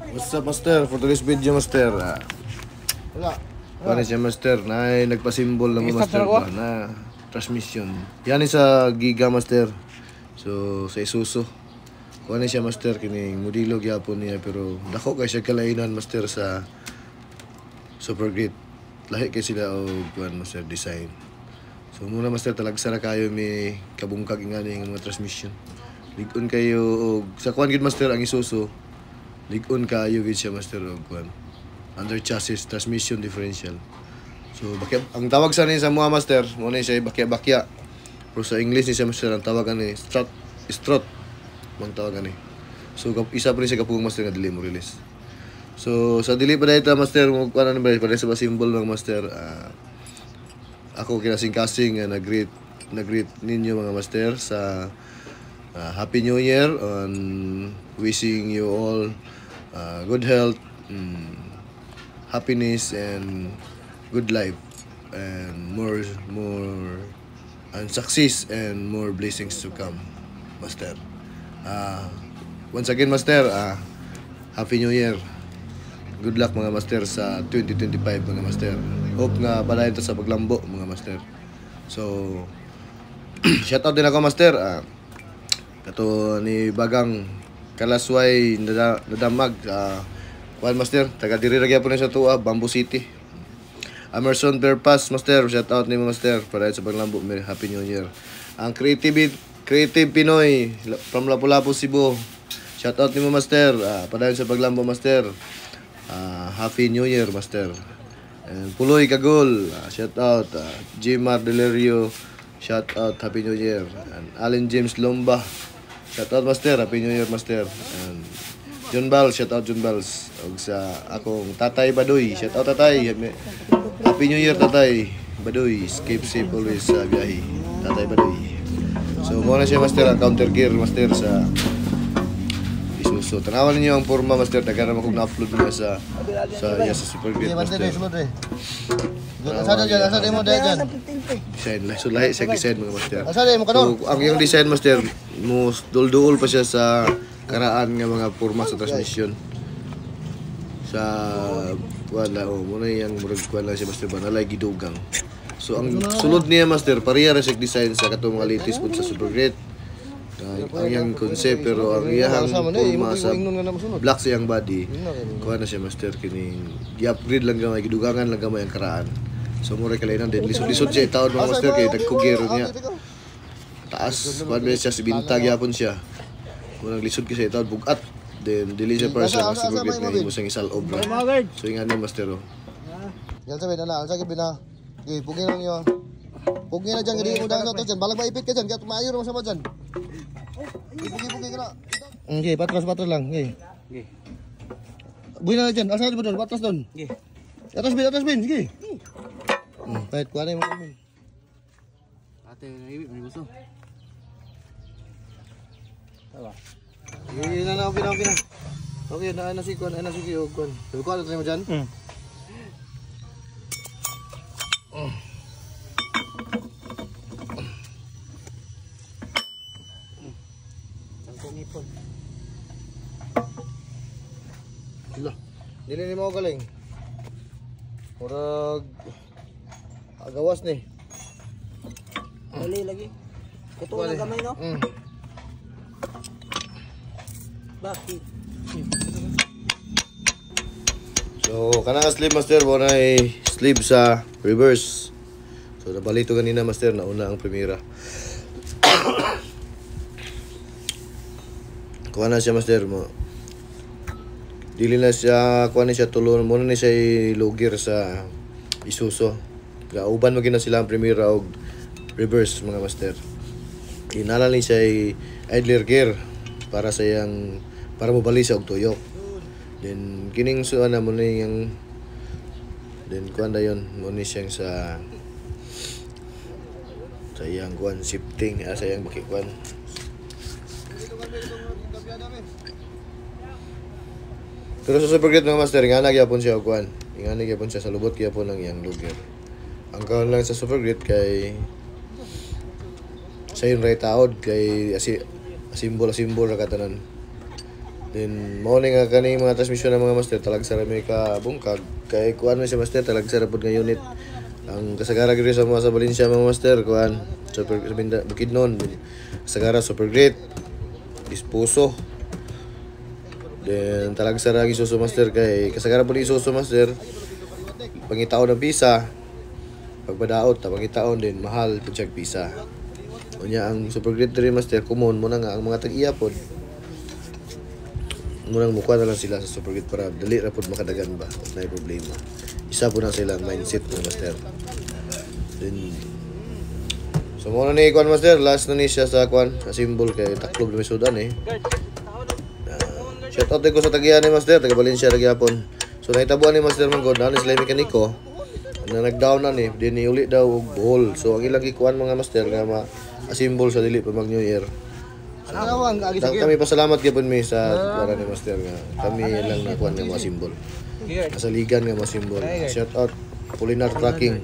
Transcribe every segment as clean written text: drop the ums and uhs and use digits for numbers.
What's up, Master? For today's video, Master, paano siya, Master? Na nagpa-symbol ng Master ba na transmission. Yan sa Giga, Master. So, sa Isuzu. Paano siya, Master? Kining modelo gyapon niya, pero dako kay siya kalainan, Master, sa Super Great. Lahi kay sila o kuan, Master, design. So, muna, Master, talagsara kayo may kabungkag nga ng mga transmission. Ligon kayo og sa kuan gid, Master, ang Isuzu. Ligon kayo gid siya, Master, og kuan. Under chassis transmission differential. So bakya ang tawag sa ni sa mga, Master, mo ni siya bakya-bakya. Pero sa English ni siya, Master, ang tawag ani strut. Mang tawag ani. So isa pa rin siya kapugong, Master, nga dili mo release. So sa dili pa dayta, Master, mo kuan ano ba para sa symbol ng, Master, ako kinasing-kasing nag-greet ninyo mga, Master, sa Happy New Year, on wishing you all good health, happiness, and good life, and more and success, and more blessings to come, Master. Once again, Master, Happy New Year. Good luck, mga, Master, sa 2025, mga, Master. Hope nga palayan to sa paglambo, mga, Master. So shout out din ako, Master, kato ni Bagang Kalasway nadamag, kuan, Master, taga diri ra gyapon sa tuwa, Bamboo City. Emerson Berpas, Master, shout out ni mo, Master, para sa paglambo. Happy New Year. Ang Creative Pinoy from Lapu-Lapu, Cebu, shout out ni mo, Master, para sa paglambo, Master. Happy New Year, Master. And Puloy Kagol, shout out. Jimar Delerio, shout out, Happy New Year. And Allen James Lomba, shout out, Master, Happy New Year, Master. And John Bal, shout out, John Bals. Og sa akong Tatay Badoy, shout out, Tatay. Happy New Year, Tatay Badoy. Keep safe always sa biyahe, Tatay Badoy. So muna siya, Master, ang counter gear, Master, sa Isuzu. Tanawan ninyo ang forma, Master. Nagkaroon akong na-upload nyo sa Super Great, Master. Asa mo dyan? Design. So lahi sa design, mga, Master. Asa mo kanon? So ang yung design, Master, mo dul-duol pa siya sa karaan nga mga forma sa transmission. Sa wala muna yang murag kuan lang siya, Master, banalay gidugang. So ang sulod niya, Master, pareha ra siya design sa katong mga latest pud sa Super Great. Ang yang concept, pero ang iyang forma sa black sa iyang body, kuha na siya, Master, kining i-upgrade lang gamay, gidugangan lang gamay ang karaan. So mura kalainan din, lisod-lisod siya itaon, mga, Master, kay nagkugero niya taas, kuha siya, si bintag yapon siya, murang lisod kasi itaon, bugat, then dili siya para sa Super Great nga imo sang isal obra. So ingan ni, Master, Yan sabi na, sa gabi na. Okay, pugin lang niyo. Pugin na dyan, hindi mo dahil sa dyan. Balag maipit ka dyan, kaya tumayo naman sama dyan. Pugin ka na. Okay, patras lang. Okay. Buhay na dyan, asa mo doon, patras doon. Atas bin, sige. Pahit, kuha na yung mga bin. Ate, naiwit, may gusto. Tama. Yun na, okay na. Okay, na si Kuan, Kuan. Sabi ko, ano tayo mo dyan? Nipon. Dilo. Dili ni mo galing. Murag agawas ni. Dali lagi. Kuto na gamay, no? Bakit? So kanang sleeve, Master, mo na sleeve sa reverse. So nabalito ganina, Master, nauna ang primera. Kuha na siya, Master, mo. Dili na siya, kuha na siya tulon. Muna na siya low gear sa Isuzu. Kauban mo gina sila ang primera o reverse, mga, Master. Inala ni siya idler gear para sa para mo bali siya og tuyok. Then kining suana mo na yung then kuha na yun. Muna siya sa iyang kuhan shifting, sa iyang bakikuan. Pero sa Super Great, mga, Master, nga nagyapon siya kuan. Nga nagyapon siya sa lubot gyapon lang yang lugar. Ang kaon lang sa Super Great kay sa yun ray taod kay asimbol ra katanan. Then mao ni nga kani mga transmission ng mga master talag sa may ka bungkag kay kuan man si master talag sa pod nga unit. Ang kasagara gid sa mga sa Valencia mga master kuan super Bukidnon kasagara super great Dispuso. Then talag sa ragi Isuzu master kay kasagara pod Isuzu master pangitaon ng visa pagpadaot ta pangitaon din mahal pud check visa. Unya ang super great diri master common mo na nga ang mga tag-iya pod murang mukha na lang sila sa super great para dali ra pod makadagan ba ug nay problema. Isa po na sila mindset ng master. Then so mo na ni kuan master last na ni siya sa kuan sa symbol kay taklob ni Sudan eh. Shout out ko sa tagihan ni master taga Valencia ra gyapon. So nahitabuan ni master man god na sila mekaniko na nag-down na ni dinhi uli daw og bohol. So ang ilang gikuan mga master nga ma-symbol sa dili pa mag New Year. Kami pasalamat gyapon mi sa para ni master nga kami lang na kuan nga mga symbol. Kasaligan nga mga symbol. Shout out Pulinar Tracking.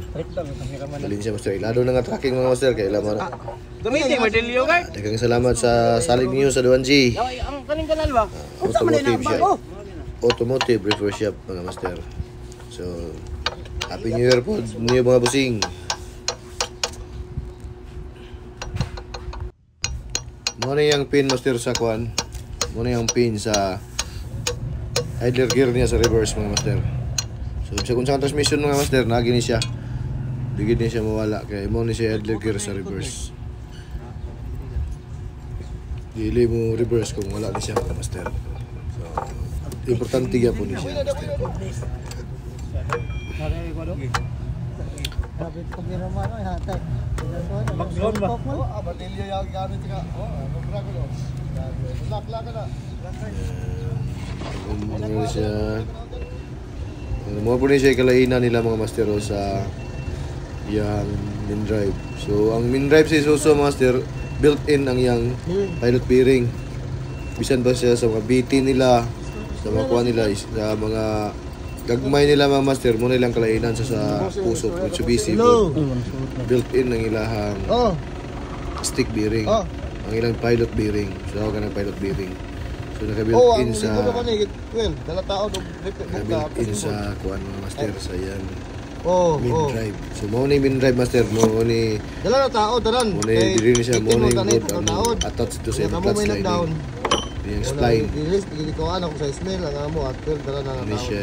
Valencia master. Ilado na nga tracking mga master kay laman. Gamitin medalyo kay. Daghang salamat sa Salig News sa Duanji. Ang kaning kanal ba? Automotive shop. Automotive repair shop mga master. So Happy New Year po niyo mga busing. Muna yung pin master sa kuan. Muna yung pin sa idler gear niya sa reverse mga master. So sa kung sa transmission mga master nagi ni siya. Bigid ni siya mawala kay mo ni siya idler gear sa reverse. Dili mo reverse kung wala ni siya mga master. So importante gyapon ni siya master. Dapat ko mira man ay hatay. Magson ba? Batilya yung gamit ka. Nobra ko. Lakla ka na. Ano siya? Mga po rin siya kalainan nila mga master sa yung main drive. So ang main drive sa Isuzu master built-in ang yang pilot bearing. Bisan ba siya sa mga BT nila, sa mga kuha nila, sa mga gagmay nila mga master mo nilang kalainan sa puso Mitsubishi built-in ang ilahang stick bearing ang ilang pilot bearing so ka ng pilot bearing so naka-built-in sa naka-built-in sa kuan mga master sa yan main drive so mo ni main drive master mo ni dala na tao tanan mo ni diri ni siya mo ni good attached to sa clutch line yung spline hindi ko anak ko sa smell ang amo at dala na ni siya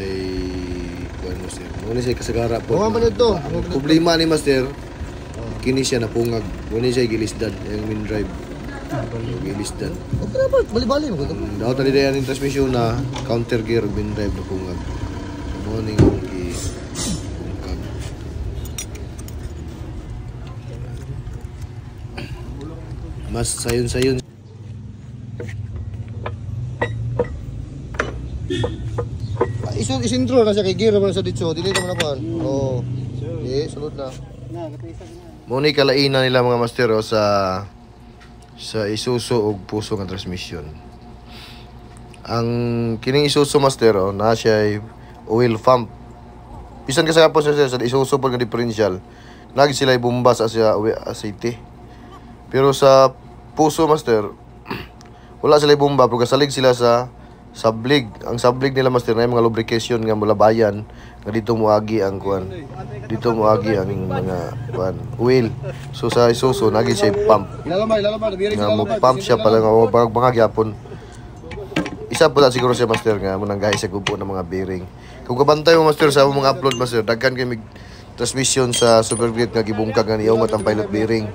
kuan master mo ni siya kasagara po man ito problema ni master kini siya napungag mo ni siya gilisdan yung main drive gilisdan bali-bali mo ko daw tali dayan yung transmission na counter gear main drive napungag mo ni pungag mas sayon-sayon isintro na siya kay gear man sa ditso dili naman ako sulod na mo ni kalainan nila mga master sa Isuzu og puso nga transmission ang kining Isuzu master na siya oil pump bisan kasi po sa Isuzu pag differential lagi sila bomba sa aceite pero sa puso master wala sila bomba pero kasalig sila sa sablig. Ang sablig nila master na yung mga lubrication nga mula bayan nga dito moagi ang kuan. Dito moagi ang mga kuan oil. So sa Isuzu nagi siya pump. Nga mo pump siya pala nga mga gyapon. Isa po siguro siya master nga mo nang gahi sa gubo ng mga bearing. Kung kabantay mo master sa mga upload master daghan kay transmission sa super great nga gibungkag nga niya ang pilot bearing.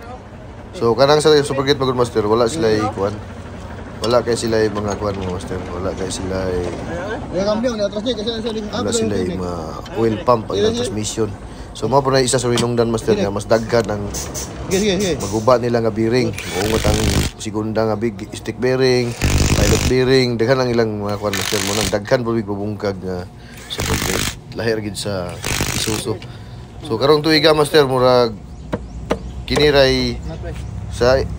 So kanang sa super great magud master wala sila kuan. Wala kay sila mga kuan mo master. Wala kay sila wala sila mga oil pump ang transmission. So mo po na isa sa winungdan master nga mas daghan ang maguba nila nga bearing. Uungot ang segunda nga big stick bearing, pilot bearing, daghan ang ilang mga kuan master mo nang daghan po bubungkag nga sa lahir gid sa Isuzu. So karong tuiga master murag kiniray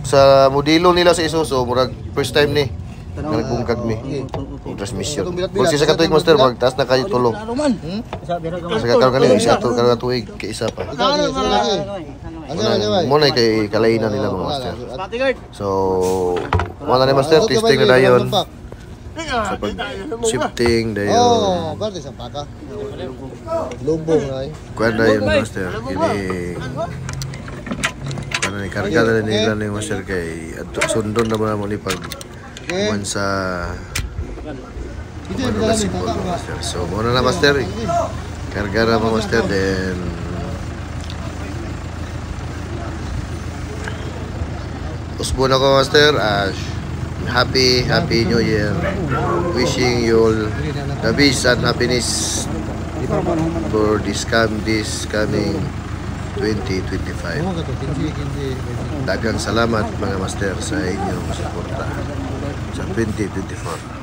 sa modelo nila sa Isuzu murag first time ni nagbungkag mi transmission. Kung siya sa katuig master magtaas na kayo tulo. Sa karon kanina isa to karon tuig kay isa pa. Mo na kay kalainan nila mga master. So mo na ni master testing na dayon. sa pag-shifting dayon. Oh, pwede sa paka. Lubong na eh. Kuan dayon master. Kini kana ni karga na nila ni master kay adto sundon na mo ni pag kuan sa Hindi na lang basketball, master. So muna na master. Karga na mo master then usbo na ko master. Happy New Year. Wishing you all the best and happiness for this coming 2025. Daghang salamat mga master sa inyong suporta sa 2024.